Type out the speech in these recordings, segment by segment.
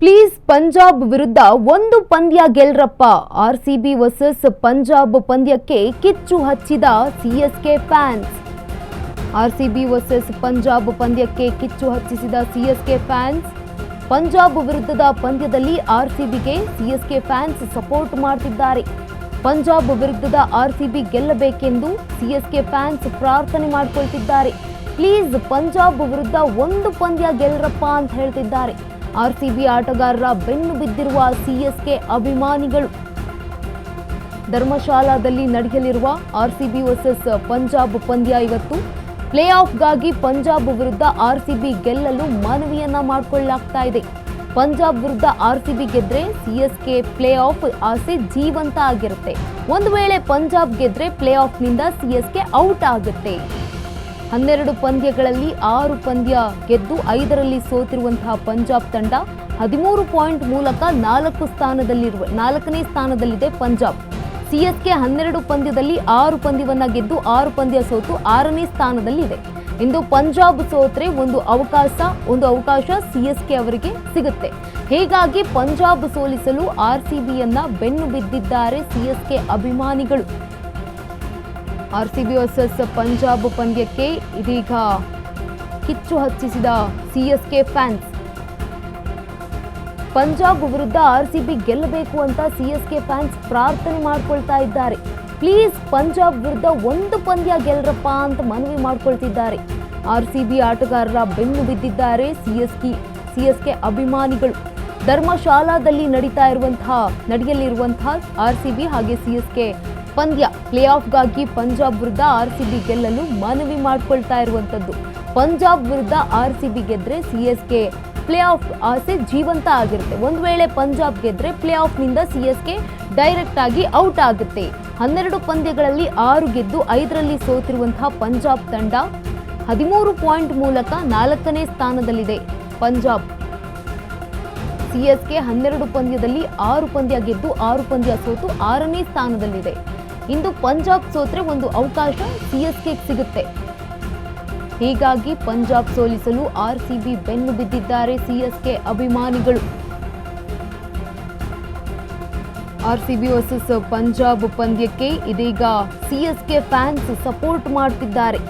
Please Punjab ವಿರುದ್ಧ ಒಂದು ಪಂದ್ಯ ಗೆಲ್ರಪ್ಪ. ಆರ್ಸಿಬಿ ವರ್ಸಸ್ ಪಂಜಾಬ್ ಪಂದ್ಯಕ್ಕೆ ಕಿಚ್ಚು ಹಚ್ಚಿದ CSK fans. RCB versus Punjab ಪಂದ್ಯಕ್ಕೆ ಕಿಚ್ಚು ಹಚ್ಚಿಸಿದ ಸಿಎಸ್ಕೆ ಫ್ಯಾನ್ಸ್. ಪಂಜಾಬ್ ವಿರುದ್ಧದ ಪಂದ್ಯದಲ್ಲಿ ಆರ್ಸಿಬಿಗೆ ಸಿಎಸ್ಕೆ ಫ್ಯಾನ್ಸ್ ಸಪೋರ್ಟ್ ಮಾಡ್ತಿದ್ದಾರೆ. ಪಂಜಾಬ್ ವಿರುದ್ಧದ ಆರ್ಸಿಬಿ ಗೆಲ್ಲಬೇಕೆಂದು ಸಿಎಸ್ಕೆ ಫ್ಯಾನ್ಸ್ ಪ್ರಾರ್ಥನೆ ಮಾಡಿಕೊಳ್ತಿದ್ದಾರೆ. ಪ್ಲೀಸ್ ಪಂಜಾಬ್ ವಿರುದ್ಧ ಒಂದು ಪಂದ್ಯ ಗೆಲ್ರಪ್ಪ ಅಂತ ಹೇಳ್ತಿದ್ದಾರೆ. ಆರ್ಸಿಬಿ ಆಟಗಾರರ ಬೆನ್ನು ಬಿದ್ದಿರುವ ಸಿಎಸ್ಕೆ ಅಭಿಮಾನಿಗಳು. ಧರ್ಮಶಾಲಾದಲ್ಲಿ ನಡೆಯಲಿರುವ ಆರ್ಸಿಬಿ ವರ್ಸಸ್ ಪಂಜಾಬ್ ಪಂದ್ಯ ಇವತ್ತು. ಪ್ಲೇ ಆಫ್ಗಾಗಿ ಪಂಜಾಬ್ ವಿರುದ್ಧ ಆರ್ಸಿಬಿ ಗೆಲ್ಲಲು ಮನವಿಯನ್ನ ಮಾಡಿಕೊಳ್ಳಲಾಗ್ತಾ ಇದೆ. ಪಂಜಾಬ್ ವಿರುದ್ಧ ಆರ್ಸಿಬಿ ಗೆದ್ರೆ ಸಿಎಸ್ಕೆ ಪ್ಲೇ ಆಫ್ ಆಸೆ ಜೀವಂತ ಆಗಿರುತ್ತೆ. ಒಂದು ವೇಳೆ ಪಂಜಾಬ್ ಗೆದ್ರೆ ಪ್ಲೇ ಆಫ್ನಿಂದ ಸಿಎಸ್ಕೆ ಔಟ್ ಆಗುತ್ತೆ. 12 ಪಂದ್ಯಗಳಲ್ಲಿ 6 ಪಂದ್ಯ ಗೆದ್ದು 5ರಲ್ಲಿ ಸೋತಿರುವಂತಹ ಪಂಜಾಬ್ ತಂಡ 13 ಪಾಯಿಂಟ್ ಮೂಲಕ 4ನೇ ಸ್ಥಾನದಲ್ಲಿದೆ ಪಂಜಾಬ್. ಸಿಎಸ್ಕೆ 12 ಪಂದ್ಯದಲ್ಲಿ 6 ಪಂದ್ಯವನ್ನ ಗೆದ್ದು 6 ಪಂದ್ಯ ಸೋತು 6ನೇ ಸ್ಥಾನದಲ್ಲಿದೆ. ಇಂದು ಪಂಜಾಬ್ ಸೋತ್ರೆ ಒಂದು ಅವಕಾಶ ಸಿಎಸ್ಕೆ ಅವರಿಗೆ ಸಿಗುತ್ತೆ. ಹೀಗಾಗಿ ಪಂಜಾಬ್ ಸೋಲಿಸಲು ಆರ್ಸಿಬಿಯನ್ನ ಬೆನ್ನು ಬಿದ್ದಿದ್ದಾರೆ ಸಿಎಸ್ಕೆ ಅಭಿಮಾನಿಗಳು. ಆರ್ಸಿಬಿ ವರ್ಸಸ್ ಪಂಜಾಬ್ ಪಂದ್ಯಕ್ಕೆ ಇದೀಗ ಕಿಚ್ಚು ಹಚ್ಚಿಸಿದ ಸಿಎಸ್ಕೆ ಫ್ಯಾನ್ಸ್. ಪಂಜಾಬ್ ವಿರುದ್ಧ ಆರ್ಸಿಬಿ ಗೆಲ್ಲಬೇಕು ಅಂತ ಸಿಎಸ್ಕೆ ಫ್ಯಾನ್ಸ್ ಪ್ರಾರ್ಥನೆ ಮಾಡ್ಕೊಳ್ತಾ ಇದ್ದಾರೆ. ಪ್ಲೀಸ್ ಪಂಜಾಬ್ ವಿರುದ್ಧ ಒಂದು ಪಂದ್ಯ ಗೆಲ್ರಪ್ಪ ಅಂತ ಮನವಿ ಮಾಡ್ಕೊಳ್ತಿದ್ದಾರೆ. ಆರ್ಸಿಬಿ ಆಟಗಾರರ ಬೆನ್ನು ಬಿದ್ದಿದ್ದಾರೆ ಸಿಎಸ್ಕೆ ಅಭಿಮಾನಿಗಳು. ಧರ್ಮಶಾಲಾದಲ್ಲಿ ನಡೆಯಲಿರುವಂತಹ ಆರ್ಸಿಬಿ ಹಾಗೆ ಸಿಎಸ್ಕೆ ಪಂದ್ಯ ಪ್ಲೇ ಆಫ್ಗಾಗಿ ಪಂಜಾಬ್ ವಿರುದ್ಧ ಆರ್ಸಿಬಿ ಗೆಲ್ಲಲು ಮನವಿ ಮಾಡಿಕೊಳ್ತಾ ಇರುವಂತದ್ದು. ಪಂಜಾಬ್ ವಿರುದ್ಧ ಆರ್ಸಿಬಿ ಗೆದ್ರೆ ಸಿಎಸ್ಕೆ ಪ್ಲೇ ಆಫ್ ಆಸೆ ಜೀವಂತ ಆಗಿರುತ್ತೆ. ಒಂದು ವೇಳೆ ಪಂಜಾಬ್ ಗೆದ್ರೆ ಪ್ಲೇ ಆಫ್ನಿಂದ ಸಿಎಸ್ಕೆ ಡೈರೆಕ್ಟ್ ಆಗಿ ಔಟ್ ಆಗುತ್ತೆ. 12 ಪಂದ್ಯಗಳಲ್ಲಿ 6 ಗೆದ್ದು 5ರಲ್ಲಿ ಸೋತಿರುವಂತಹ ಪಂಜಾಬ್ ತಂಡ 13 ಪಾಯಿಂಟ್ ಮೂಲಕ 4ನೇ ಸ್ಥಾನದಲ್ಲಿದೆ ಪಂಜಾಬ್. ಸಿಎಸ್ಕೆ 12 ಪಂದ್ಯದಲ್ಲಿ 6 ಪಂದ್ಯ ಗೆದ್ದು 6 ಪಂದ್ಯ ಸೋತು 6ನೇ ಸ್ಥಾನದಲ್ಲಿದೆ. ಇಂದು ಪಂಜಾಬ್ ಸೋತ್ರೆ ಒಂದು ಅವಕಾಶ ಸಿಎಸ್ಕೆ ಸಿಗುತ್ತೆ. ಹೀಗಾಗಿ ಪಂಜಾಬ್ ಸೋಲಿಸಲು ಆರ್ಸಿಬಿ ಬೆನ್ನು ಬಿದ್ದಿದ್ದಾರೆ ಸಿಎಸ್ಕೆ ಅಭಿಮಾನಿಗಳು. ಆರ್ಸಿಬಿ ವರ್ಸಸ್ ಪಂಜಾಬ್ ಪಂದ್ಯಕ್ಕೆ ಇದೀಗ ಸಿಎಸ್ಕೆ ಫ್ಯಾನ್ಸ್ ಸಪೋರ್ಟ್ ಮಾಡ್ತಿದ್ದಾರೆ.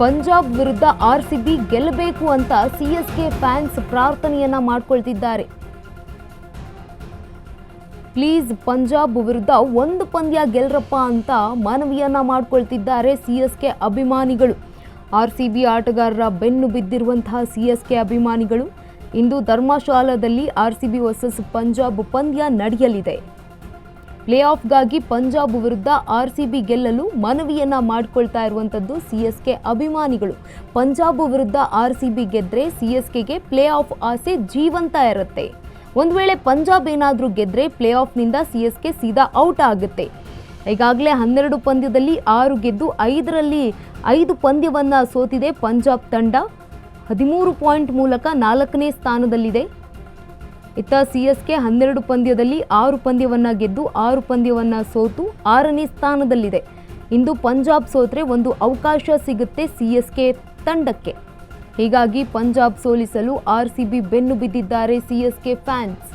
ಪಂಜಾಬ್ ವಿರುದ್ಧ ಆರ್ಸಿಬಿ ಗೆಲ್ಲಬೇಕು ಅಂತ ಸಿಎಸ್ಕೆ ಫ್ಯಾನ್ಸ್ ಪ್ರಾರ್ಥನೆಯನ್ನ ಮಾಡ್ಕೊಳ್ತಿದ್ದಾರೆ. ಪ್ಲೀಸ್ ಪಂಜಾಬ್ ವಿರುದ್ಧ ಒಂದು ಪಂದ್ಯ ಗೆಲ್ರಪ್ಪ ಅಂತ ಮನವಿಯನ್ನ ಮಾಡ್ಕೊಳ್ತಿದ್ದಾರೆ ಸಿಎಸ್ಕೆ ಅಭಿಮಾನಿಗಳು. ಆರ್ಸಿಬಿ ಆಟಗಾರರ ಬೆನ್ನು ಬಿದ್ದಿರುವಂತಹ ಸಿಎಸ್ಕೆ ಅಭಿಮಾನಿಗಳು. ಇಂದು ಧರ್ಮಶಾಲಾದಲ್ಲಿ ಆರ್ಸಿಬಿ ವರ್ಸಸ್ ಪಂಜಾಬ್ ಪಂದ್ಯ ನಡೆಯಲಿದೆ. ಪ್ಲೇ ಆಫ್ಗಾಗಿ ಪಂಜಾಬ್ ವಿರುದ್ಧ ಆರ್ಸಿಬಿ ಗೆಲ್ಲಲು ಮನವಿಯನ್ನ ಮಾಡಿಕೊಳ್ತಾ ಇರುವಂತದ್ದು ಸಿಎಸ್ಕೆ ಅಭಿಮಾನಿಗಳು. ಪಂಜಾಬ್ ವಿರುದ್ಧ ಆರ್ಸಿಬಿ ಗೆದ್ರೆ ಸಿಎಸ್ಕೆಗೆ ಪ್ಲೇ ಆಫ್ ಆಸೆ ಜೀವಂತ ಇರುತ್ತೆ. ಒಂದು ವೇಳೆ ಪಂಜಾಬ್ ಏನಾದರೂ ಗೆದ್ರೆ ಪ್ಲೇ ಆಫ್ನಿಂದ ಸಿಎಸ್ಕೆ ಸೀದಾ ಔಟ್ ಆಗುತ್ತೆ. ಈಗಾಗಲೇ 12 ಪಂದ್ಯದಲ್ಲಿ 6 ಗೆದ್ದು 5ರಲ್ಲಿ 5 ಪಂದ್ಯವನ್ನ ಸೋತಿದೆ ಪಂಜಾಬ್ ತಂಡ 13 ಪಾಯಿಂಟ್ ಮೂಲಕ 4ನೇ ಸ್ಥಾನದಲ್ಲಿದೆ. ಇತ್ತ ಸಿಎಸ್ಕೆ 12 ಪಂದ್ಯದಲ್ಲಿ 6 ಪಂದ್ಯವನ್ನ ಗೆದ್ದು 6 ಪಂದ್ಯವನ್ನ ಸೋತು 6ನೇ ಸ್ಥಾನದಲ್ಲಿದೆ. ಇಂದು ಪಂಜಾಬ್ ಸೋತ್ರೆ ಒಂದು ಅವಕಾಶ ಸಿಗುತ್ತೆ ಸಿಎಸ್ಕೆ ತಂಡಕ್ಕೆ. ಹೀಗಾಗಿ ಪಂಜಾಬ್ ಸೋಲಿಸಲು ಆರ್ಸಿಬಿ ಬೆನ್ನು ಬಿದ್ದಿದ್ದಾರೆ ಸಿಎಸ್ಕೆ ಫ್ಯಾನ್ಸ್.